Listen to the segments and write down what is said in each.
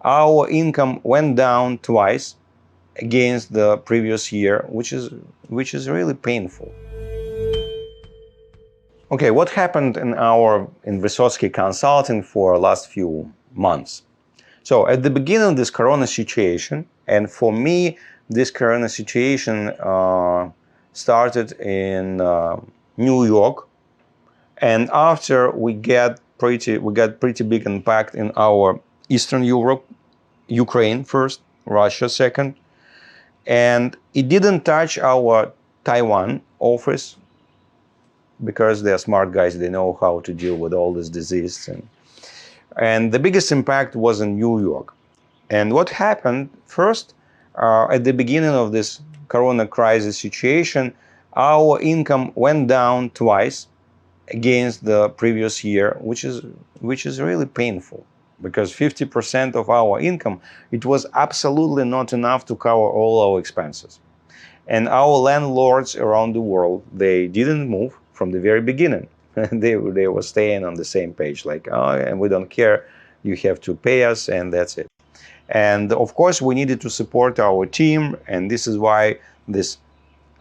our income went down twice against the previous year, which is really painful. Okay, what happened in Visotsky Consulting for last few months? So at the beginning of this Corona situation, and for me, this Corona situation started in New York, and after we got pretty big impact in our Eastern Europe, Ukraine first, Russia second, and it didn't touch our Taiwan office because they're smart guys. They know how to deal with all this disease, and the biggest impact was in New York. And what happened first, at the beginning of this Corona crisis situation, our income went down twice against the previous year, which is really painful, because 50% of our income, it was absolutely not enough to cover all our expenses. And our landlords around the world, they didn't move from the very beginning. they were staying on the same page, like, oh, and we don't care, you have to pay us, and that's it. And of course, we needed to support our team, and this is why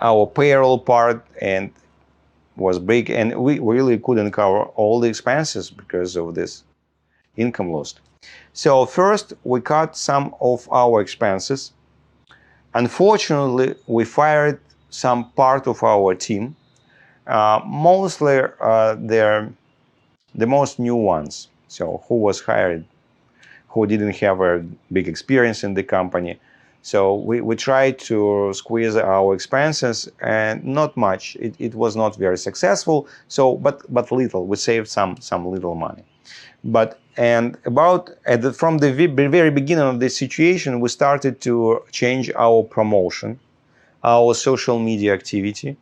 our payroll part and was big, and we really couldn't cover all the expenses because of this income loss. So first, we cut some of our expenses. Unfortunately, we fired some part of our team, mostly they're the most new ones. So who was hired, who didn't have a big experience in the company. So we tried to squeeze our expenses, and not much. It was not very successful. So, but little. We saved some little money. From the very beginning of this situation, we started to change our promotion, our social media activity,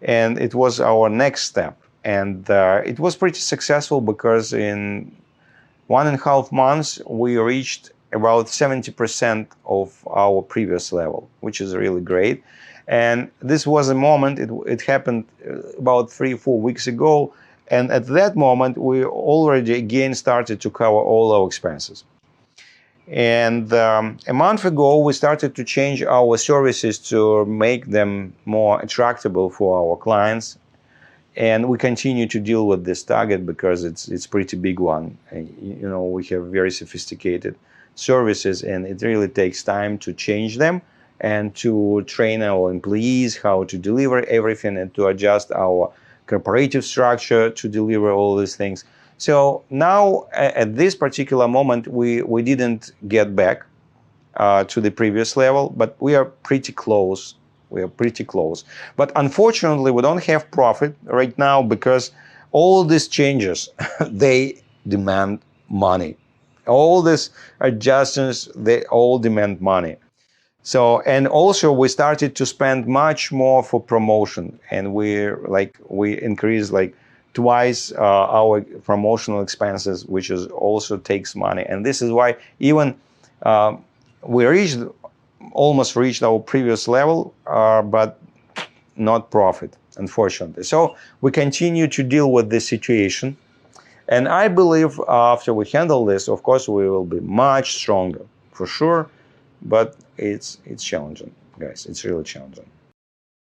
and it was our next step. And it was pretty successful because in 1.5 months we reached about 70% of our previous level, which is really great. And this was a moment, it happened about 3-4 weeks ago. And at that moment, we already again started to cover all our expenses. And a month ago, we started to change our services to make them more attractive for our clients. And we continue to deal with this target because it's pretty big one. You know, we have very sophisticated services, and it really takes time to change them and to train our employees how to deliver everything and to adjust our corporative structure to deliver all these things. So now, at this particular moment, we didn't get back to the previous level, but we are pretty close. We are pretty close. But unfortunately, we don't have profit right now because all these changes, they demand money. All these adjustments, they all demand money. So, and also we started to spend much more for promotion, and we increased like twice our promotional expenses, which is also takes money. And this is why even we almost reached our previous level, but not profit, unfortunately. So we continue to deal with this situation. And I believe after we handle this, of course, we will be much stronger, for sure. But it's challenging, guys. It's really challenging.